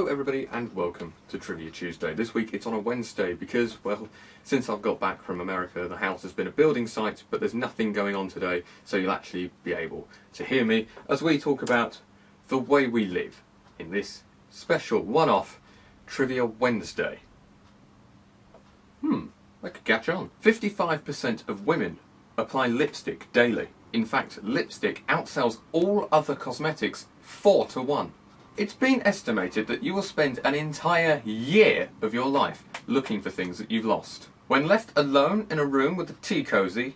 Hello everybody and welcome to Trivia Tuesday. This week it's on a Wednesday because, well, since I've got back from America the house has been a building site, but there's nothing going on today, so you'll actually be able to hear me as we talk about the way we live in this special one-off Trivia Wednesday. I could catch on. 55% of women apply lipstick daily. In fact, lipstick outsells all other cosmetics 4 to 1. It's been estimated that you will spend an entire year of your life looking for things that you've lost. When left alone in a room with a tea cosy,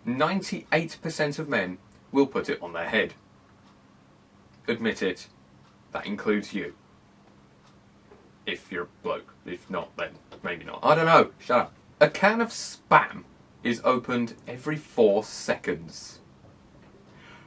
98% of men will put it on their head. Admit it, that includes you. If you're a bloke. If not, then maybe not. I don't know. Shut up. A can of Spam is opened every 4 seconds.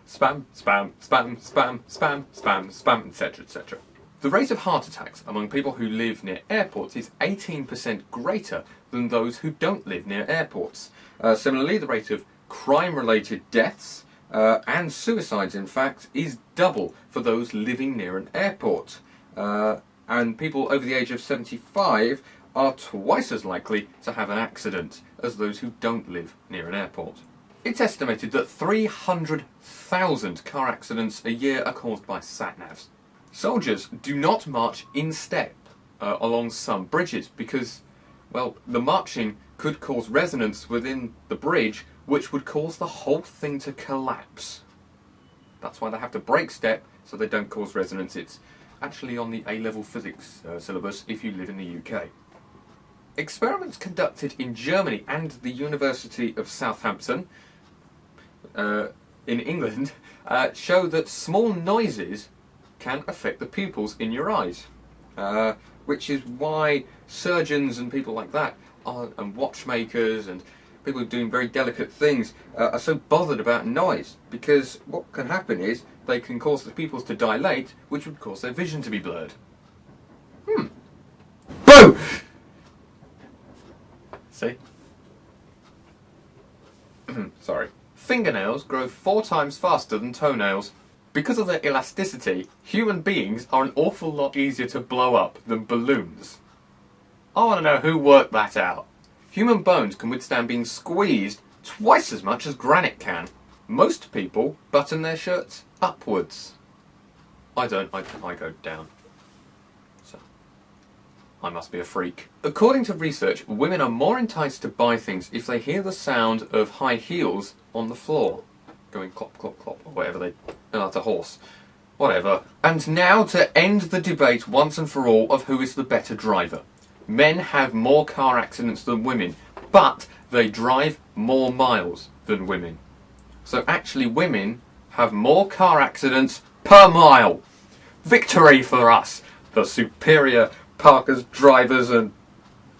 Spam, spam, spam, spam, spam, spam, spam, etc, etc. The rate of heart attacks among people who live near airports is 18% greater than those who don't live near airports. Similarly, the rate of crime-related deaths and suicides, in fact, is double for those living near an airport. And people over the age of 75 are twice as likely to have an accident as those who don't live near an airport. It's estimated that 300,000 car accidents a year are caused by sat-navs. Soldiers do not march in step along some bridges because, well, the marching could cause resonance within the bridge, which would cause the whole thing to collapse. That's why they have to break step so they don't cause resonance. It's actually on the A-level physics syllabus if you live in the UK. Experiments conducted in Germany and the University of Southampton in England show that small noises can affect the pupils in your eyes, which is why surgeons and people like that and watchmakers and people doing very delicate things are so bothered about noise, because what can happen is they can cause the pupils to dilate, which would cause their vision to be blurred. Boo! See? Sorry. Fingernails grow 4 times faster than toenails. Because of their elasticity, human beings are an awful lot easier to blow up than balloons. I want to know who worked that out. Human bones can withstand being squeezed twice as much as granite can. Most people button their shirts upwards. I don't, I go down. So, I must be a freak. According to research, women are more enticed to buy things if they hear the sound of high heels on the floor. Going clop, clop, clop, or whatever they... Oh, that's a horse. Whatever. And now to end the debate once and for all of who is the better driver. Men have more car accidents than women, but they drive more miles than women. So actually women have more car accidents per mile. Victory for us, the superior Parkers drivers and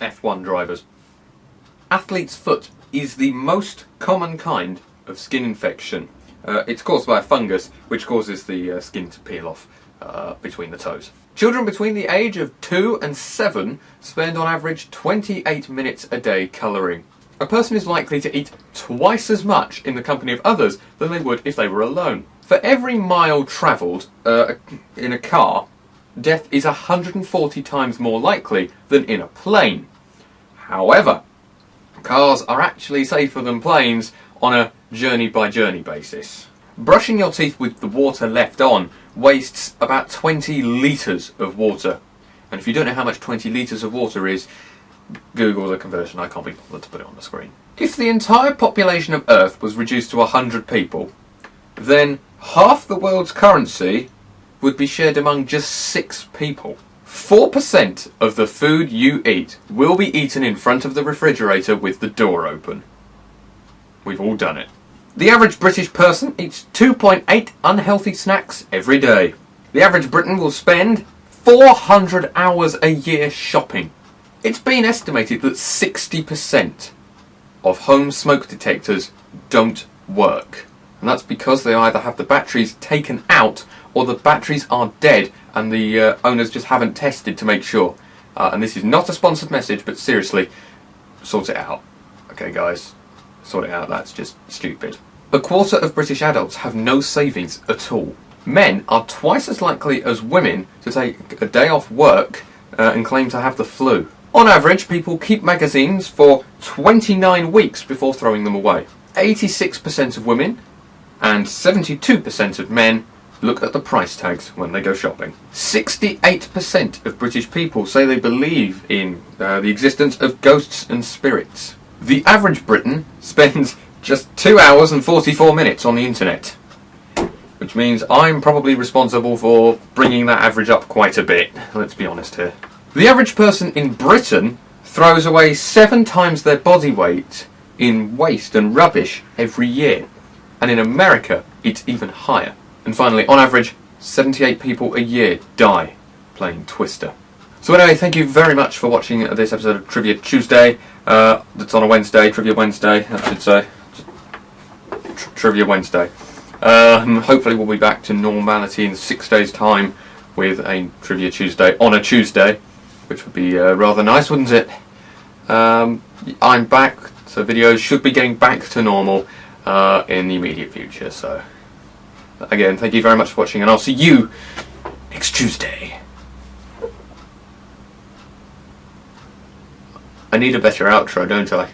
F1 drivers. Athlete's foot is the most common kind of skin infection. It's caused by a fungus which causes the skin to peel off between the toes. Children between the age of 2 and 7 spend on average 28 minutes a day colouring. A person is likely to eat twice as much in the company of others than they would if they were alone. For every mile travelled in a car, death is 140 times more likely than in a plane. However, cars are actually safer than planes on a journey-by-journey basis. Brushing your teeth with the water left on wastes about 20 litres of water. And if you don't know how much 20 litres of water is, Google the conversion. I can't be bothered to put it on the screen. If the entire population of Earth was reduced to 100 people, then half the world's currency would be shared among just 6 people. 4% of the food you eat will be eaten in front of the refrigerator with the door open. We've all done it. The average British person eats 2.8 unhealthy snacks every day. The average Briton will spend 400 hours a year shopping. It's been estimated that 60% of home smoke detectors don't work. And that's because they either have the batteries taken out or the batteries are dead and the owners just haven't tested to make sure. And this is not a sponsored message, but seriously, sort it out. Okay guys, sort it out, that's just stupid. A quarter of British adults have no savings at all. Men are twice as likely as women to take a day off work and claim to have the flu. On average, people keep magazines for 29 weeks before throwing them away. 86% of women and 72% of men look at the price tags when they go shopping. 68% of British people say they believe in the existence of ghosts and spirits. The average Briton spends just 2 hours and 44 minutes on the internet, which means I'm probably responsible for bringing that average up quite a bit, let's be honest here. The average person in Britain throws away 7 times their body weight in waste and rubbish every year, and in America it's even higher. And finally, on average, 78 people a year die playing Twister. So anyway, thank you very much for watching this episode of Trivia Tuesday. That's on a Wednesday, Trivia Wednesday, I should say. Trivia Wednesday. Hopefully we'll be back to normality in 6 days' time with a Trivia Tuesday on a Tuesday, which would be rather nice, wouldn't it? I'm back, so videos should be getting back to normal in the immediate future. So again, thank you very much for watching, and I'll see you next Tuesday. I need a better outro, don't I?